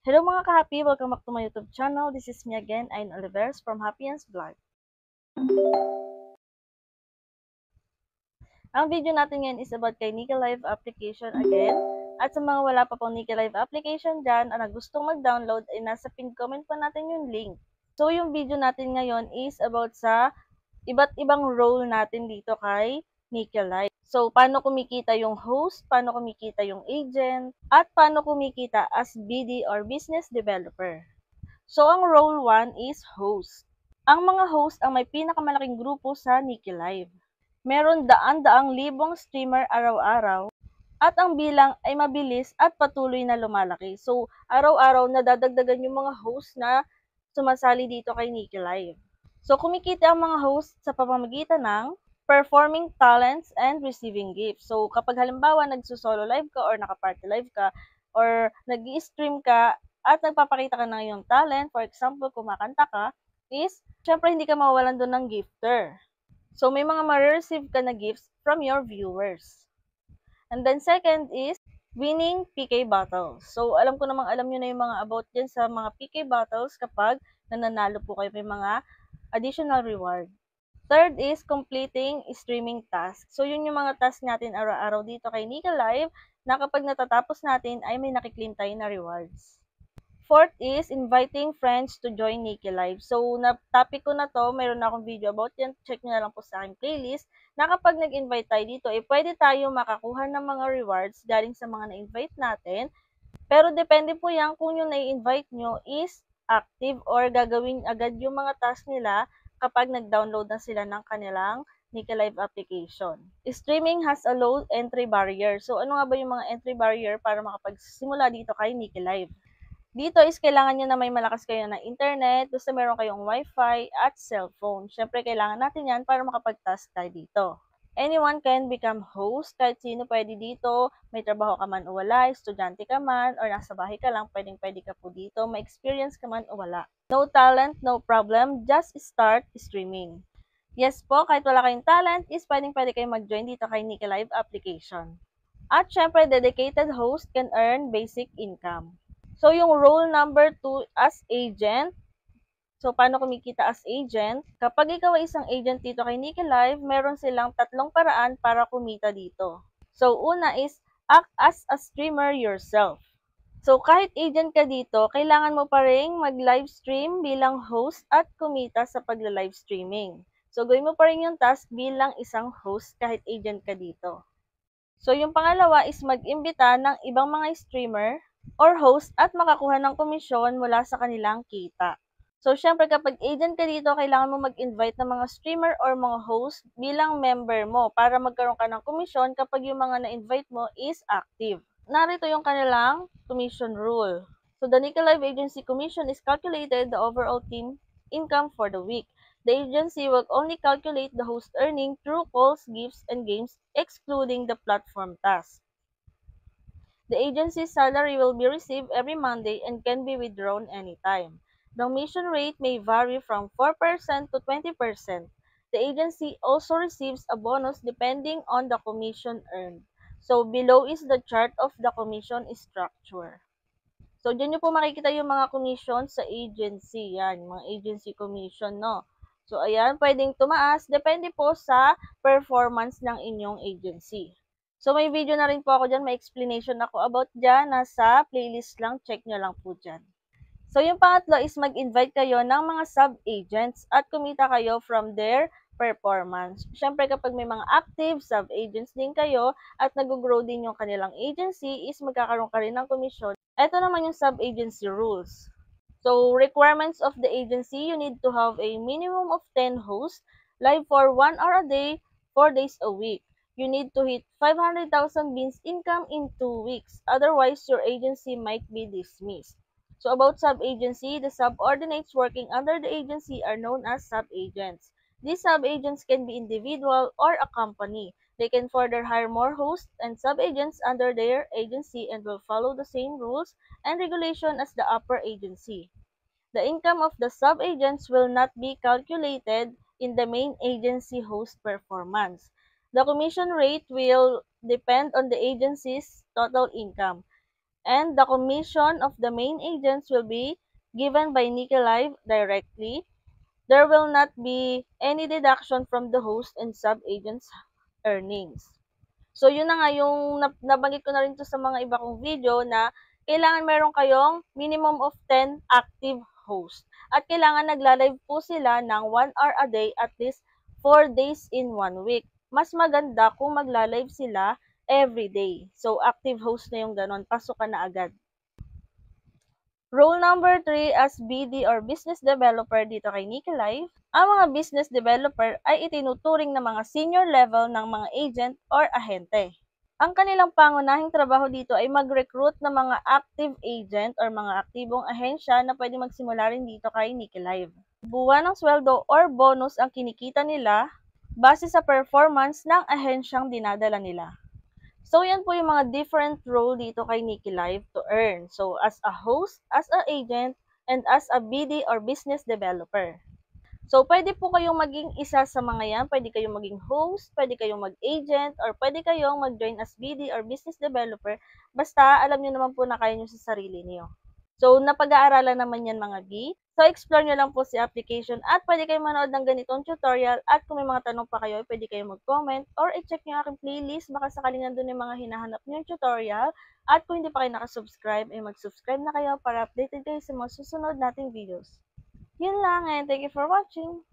Hello mga ka-happy! Welcome back to my YouTube channel. This is me again, Ayn Oliveros from Happyens Vlog. Ang video natin ngayon is about kay Nika Live application again. At sa mga wala pa pong Nika Live application dyan at gustong mag-download, ay nasa pinned comment pa natin yung link. So yung video natin ngayon is about sa iba't ibang role natin dito kay Nika Live. So, paano kumikita yung host, paano kumikita yung agent, at paano kumikita as BD or business developer. So, ang role 1 is host. Ang mga host ang may pinakamalaking grupo sa Nikki Live. Meron daan-daang libong streamer araw-araw at ang bilang ay mabilis at patuloy na lumalaki. So, araw-araw nadadagdagan yung mga host na sumasali dito kay Nikki Live. So, kumikita ang mga host sa pamamagitan ng performing talents and receiving gifts. So, kapag halimbawa nagsusolo live ka or naka-party live ka or nag-i-stream ka at nagpapakita ka ng iyong talent, for example, kumakanta ka, is, syempre hindi ka mawawalan doon ng gifter. So, may mga ma-receive ka na gifts from your viewers. And then second is winning PK battles. So, alam ko namang alam nyo na yung mga about dyan sa mga PK battles kapag nananalo po kayo, may mga additional reward. Third is completing streaming tasks. So, yun yung mga tasks natin araw-araw dito kay Nika Live na kapag natatapos natin ay may nakiklaim tayo na rewards. Fourth is inviting friends to join Nika Live. So, topic ko na to, mayroon na akong video about yan. Check nyo na lang po sa aking playlist na kapag nag-invite tayo dito, pwede tayo makakuha ng mga rewards galing sa mga na-invite natin. Pero depende po yan kung yung na-invite nyo is active or gagawin agad yung mga task nila kapag nag-download na sila ng kanilang Nika Live application. Streaming has a low entry barrier. So, ano nga ba yung mga entry barrier para makapagsimula dito kay Nika Live? Dito is kailangan nyo na may malakas kayo na internet, basta meron kayong wifi at cellphone. Siyempre, kailangan natin yan para makapag-task tayo dito. Anyone can become host, kahit sino pwede dito, may trabaho ka man o wala, estudyante ka man, or nasa bahay ka lang, pwede ka po dito, may experience ka man o wala. No talent, no problem, just start streaming. Yes po, kahit wala kayong talent, is pwede kayong mag-join dito kay Nika Live application. At syempre, dedicated host can earn basic income. So, yung role number 2 as agent. So, paano kumikita as agent? Kapag ikaw ay isang agent dito kay Nika Live, meron silang tatlong paraan para kumita dito. So, una is act as a streamer yourself. So, kahit agent ka dito, kailangan mo pa rin mag-live stream bilang host at kumita sa pagla-live streaming. So, gawin mo pa rin yung task bilang isang host kahit agent ka dito. So, yung pangalawa is mag-imbita ng ibang mga streamer or host at makakuha ng komisyon mula sa kanilang kita. So, syempre kapag agent ka dito, kailangan mo mag-invite ng mga streamer or mga host bilang member mo para magkaroon ka ng komisyon kapag yung mga na-invite mo is active. Narito yung kanilang commission rule. So, the Nika Live Agency commission is calculated the overall team income for the week. The agency will only calculate the host earning through calls, gifts, and games, excluding the platform task. The agency's salary will be received every Monday and can be withdrawn anytime. The commission rate may vary from 4% to 20%. The agency also receives a bonus depending on the commission earned. So, below is the chart of the commission structure. So, dyan nyo po makikita yung mga commission sa agency. Yan, mga agency commission, no? So, ayan, pwedeng tumaas. Depende po sa performance ng inyong agency. So, may video na rin po ako dyan. May explanation ako about dyan. Nasa playlist lang. Check nyo lang po dyan. So, yung pangatlo is mag-invite kayo ng mga sub-agents at kumita kayo from their performance. Siyempre, kapag may mga active sub-agents din kayo at nag-grow din yung kanilang agency, is magkakaroon ka rin ng komisyon. Ito naman yung sub-agency rules. So, requirements of the agency, you need to have a minimum of 10 hosts, live for 1 hour a day, 4 days a week. You need to hit 500,000 beans income in 2 weeks. Otherwise, your agency might be dismissed. So, about sub-agency, the subordinates working under the agency are known as sub-agents. These sub-agents can be individual or a company. They can further hire more hosts and sub-agents under their agency and will follow the same rules and regulation as the upper agency. The income of the sub-agents will not be calculated in the main agency host performance. The commission rate will depend on the agency's total income. and the commission of the main agents will be given by Nika Live directly. There will not be any deduction from the host and sub-agents' earnings. So, yun na nga yung nabanggit ko na rin to sa mga iba kong video na kailangan meron kayong minimum of 10 active hosts. At kailangan nagla-live po sila ng 1 hour a day at least 4 days in 1 week. Mas maganda kung magla-live sila every day. So, active host na yung ganon. Pasok ka na agad. Role number 3 as BD or Business Developer dito kay Nika Live. Ang mga business developer ay itinuturing na mga senior level ng mga agent or ahente. Ang kanilang pangunahing trabaho dito ay mag-recruit ng mga active agent or mga aktibong ahensya na pwede magsimula rin dito kay Nika Live. Buwan ng sweldo or bonus ang kinikita nila base sa performance ng ahensyang dinadala nila. So, yan po yung mga different role dito kay Nika Live to earn. So, as a host, as an agent, and as a BD or business developer. So, pwede po kayong maging isa sa mga yan. Pwede kayong maging host, pwede kayong mag-agent, or pwede kayong mag-join as BD or business developer. Basta, alam nyo naman po na kaya nyo sa sarili niyo. So, napag-aaralan naman yan mga B. So, explore nyo lang po si application at pwede kayong manood ng ganitong tutorial at kung may mga tanong pa kayo, pwede kayong mag-comment or i-check nyo aking playlist. Baka sakaling nandun yung mga hinahanap nyo yung tutorial. At kung hindi pa kayo nakasubscribe, ay mag-subscribe na kayo para updated kayo sa mga susunod nating videos. Yun lang and thank you for watching!